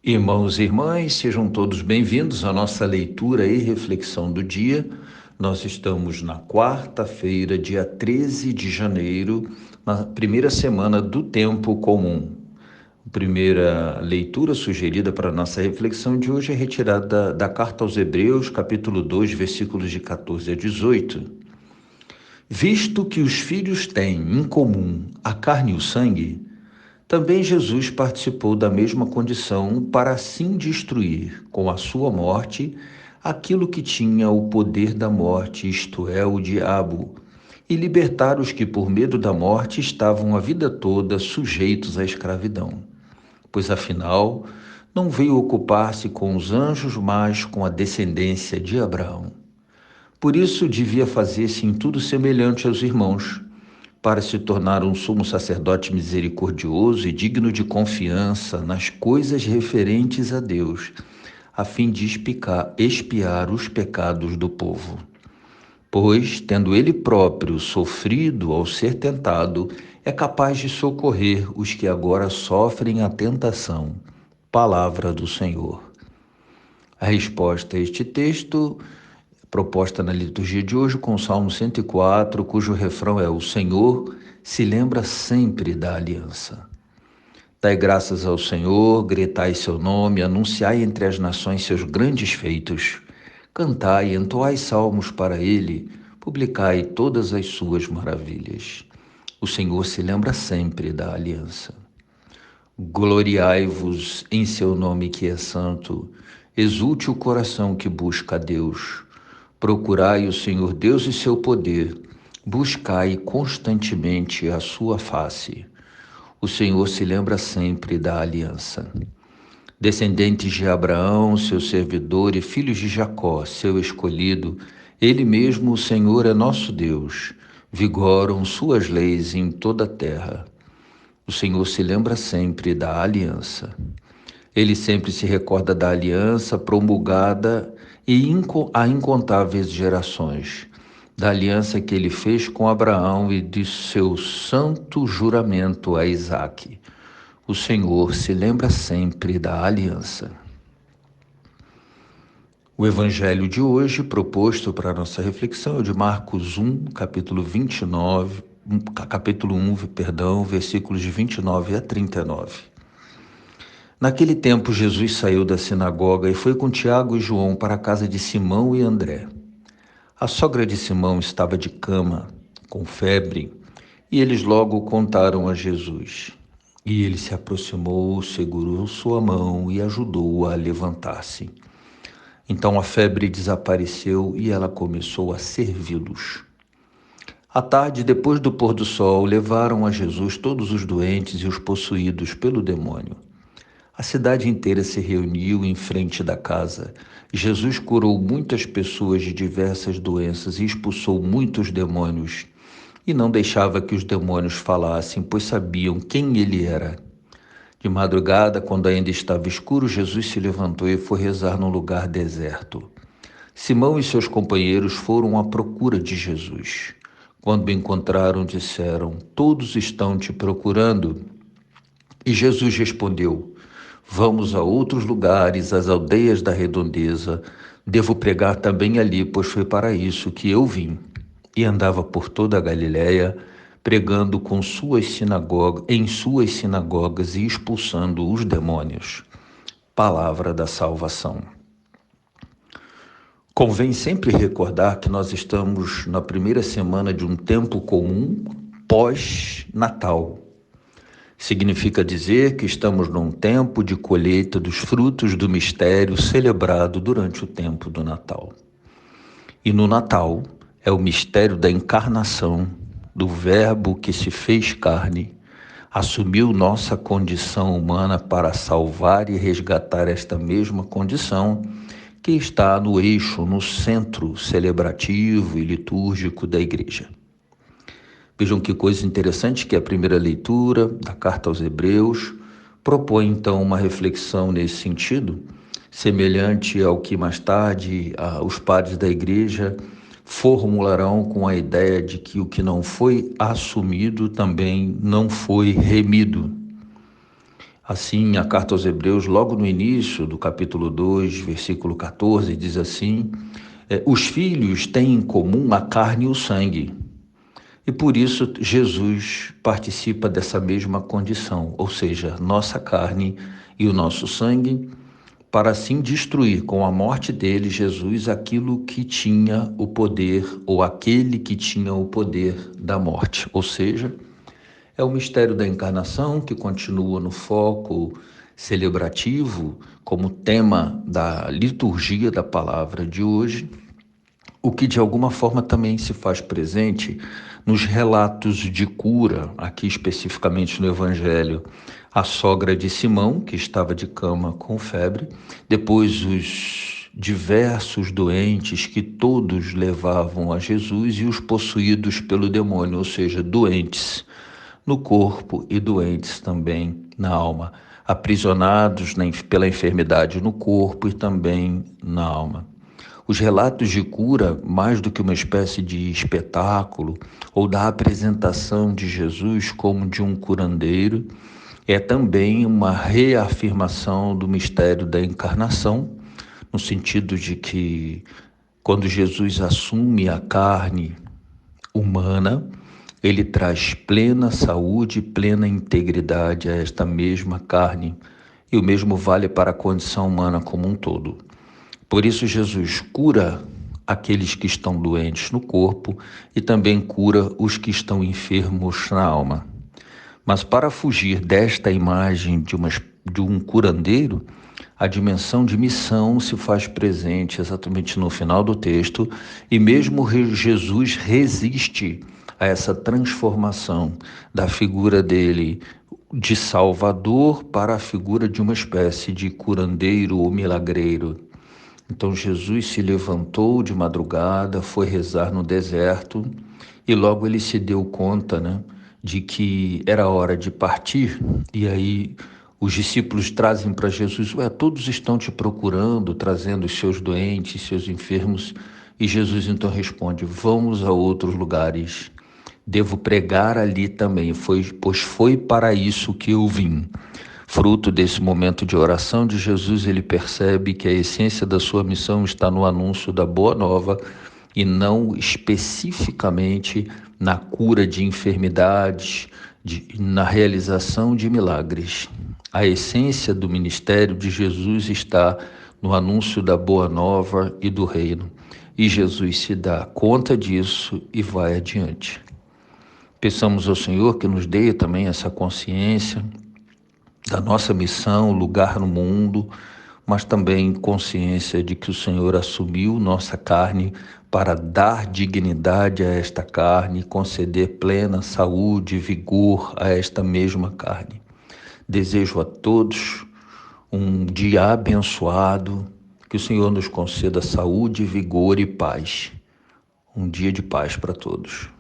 Irmãos e irmãs, sejam todos bem-vindos à nossa leitura e reflexão do dia. Nós estamos na quarta-feira, dia 13 de janeiro, na primeira semana do tempo comum. A primeira leitura sugerida para a nossa reflexão de hoje é retirada da carta aos Hebreus, capítulo 2, versículos de 14 a 18. Visto que os filhos têm em comum a carne e o sangue, também Jesus participou da mesma condição para assim destruir, com a sua morte, aquilo que tinha o poder da morte, isto é, o diabo, e libertar os que, por medo da morte, estavam a vida toda sujeitos à escravidão. Pois, afinal, não veio ocupar-se com os anjos, mas com a descendência de Abraão. Por isso, devia fazer-se em tudo semelhante aos irmãos, para se tornar um sumo sacerdote misericordioso e digno de confiança nas coisas referentes a Deus, a fim de expiar os pecados do povo. Pois, tendo ele próprio sofrido ao ser tentado, é capaz de socorrer os que agora sofrem a tentação. Palavra do Senhor. A resposta a este texto proposta na liturgia de hoje com o Salmo 104, cujo refrão é: O Senhor se lembra sempre da aliança. Dai graças ao Senhor, gritai seu nome, anunciai entre as nações seus grandes feitos. Cantai, entoai salmos para ele, publicai todas as suas maravilhas. O Senhor se lembra sempre da aliança. Gloriai-vos em seu nome que é santo, exulte o coração que busca a Deus. Procurai o Senhor Deus e seu poder, buscai constantemente a sua face. O Senhor se lembra sempre da aliança. Descendentes de Abraão, seu servidor, e filhos de Jacó, seu escolhido, ele mesmo, o Senhor, é nosso Deus. Vigoram suas leis em toda a terra. O Senhor se lembra sempre da aliança. Ele sempre se recorda da aliança promulgada há incontáveis gerações, da aliança que ele fez com Abraão e de seu santo juramento a Isaque. O Senhor se lembra sempre da aliança. O evangelho de hoje, proposto para a nossa reflexão, é de Marcos 1, capítulo 1, versículos de 29 a 39. Naquele tempo, Jesus saiu da sinagoga e foi com Tiago e João para a casa de Simão e André. A sogra de Simão estava de cama, com febre, e eles logo contaram a Jesus. E ele se aproximou, segurou sua mão e ajudou-a a levantar-se. Então a febre desapareceu e ela começou a servi-los. À tarde, depois do pôr do sol, levaram a Jesus todos os doentes e os possuídos pelo demônio. A cidade inteira se reuniu em frente da casa. Jesus curou muitas pessoas de diversas doenças e expulsou muitos demônios. E não deixava que os demônios falassem, pois sabiam quem ele era. De madrugada, quando ainda estava escuro, Jesus se levantou e foi rezar num lugar deserto. Simão e seus companheiros foram à procura de Jesus. Quando o encontraram, disseram: Todos estão te procurando. E Jesus respondeu: Vamos a outros lugares, às aldeias da redondeza. Devo pregar também ali, pois foi para isso que eu vim. E andava por toda a Galiléia, pregando em suas sinagogas e expulsando os demônios. Palavra da salvação. Convém sempre recordar que nós estamos na primeira semana de um tempo comum pós-Natal. Significa dizer que estamos num tempo de colheita dos frutos do mistério celebrado durante o tempo do Natal. E no Natal é o mistério da encarnação, do Verbo que se fez carne, assumiu nossa condição humana para salvar e resgatar esta mesma condição que está no eixo, no centro celebrativo e litúrgico da Igreja. Vejam que coisa interessante que a primeira leitura da carta aos Hebreus propõe então uma reflexão nesse sentido, semelhante ao que mais tarde os padres da Igreja formularão com a ideia de que o que não foi assumido também não foi remido. Assim, a carta aos Hebreus, logo no início do capítulo 2, versículo 14, diz assim: os filhos têm em comum a carne e o sangue. E por isso Jesus participa dessa mesma condição, ou seja, nossa carne e o nosso sangue, para assim destruir com a morte dele, Jesus, aquilo que tinha o poder, ou aquele que tinha o poder da morte. Ou seja, é o mistério da encarnação que continua no foco celebrativo, como tema da liturgia da palavra de hoje, o que de alguma forma também se faz presente nos relatos de cura, aqui especificamente no Evangelho, a sogra de Simão, que estava de cama com febre, depois os diversos doentes que todos levavam a Jesus e os possuídos pelo demônio, ou seja, doentes no corpo e doentes também na alma, aprisionados pela enfermidade no corpo e também na alma. Os relatos de cura, mais do que uma espécie de espetáculo ou da apresentação de Jesus como de um curandeiro, é também uma reafirmação do mistério da encarnação, no sentido de que quando Jesus assume a carne humana, ele traz plena saúde, plena integridade a esta mesma carne, e o mesmo vale para a condição humana como um todo. Por isso, Jesus cura aqueles que estão doentes no corpo e também cura os que estão enfermos na alma. Mas para fugir desta imagem de um curandeiro, a dimensão de missão se faz presente exatamente no final do texto, e mesmo Jesus resiste a essa transformação da figura dele de Salvador para a figura de uma espécie de curandeiro ou milagreiro. Então Jesus se levantou de madrugada, foi rezar no deserto e logo ele se deu conta, de que era hora de partir. E aí os discípulos trazem para Jesus: todos estão te procurando, trazendo os seus doentes, seus enfermos. E Jesus então responde: vamos a outros lugares. Devo pregar ali também, pois foi para isso que eu vim. Fruto desse momento de oração de Jesus, ele percebe que a essência da sua missão está no anúncio da Boa Nova e não especificamente na cura de enfermidades, na realização de milagres. A essência do ministério de Jesus está no anúncio da Boa Nova e do Reino. E Jesus se dá conta disso e vai adiante. Peçamos ao Senhor que nos dê também essa consciência da nossa missão, lugar no mundo, mas também consciência de que o Senhor assumiu nossa carne para dar dignidade a esta carne, conceder plena saúde e vigor a esta mesma carne. Desejo a todos um dia abençoado, que o Senhor nos conceda saúde, vigor e paz. Um dia de paz para todos.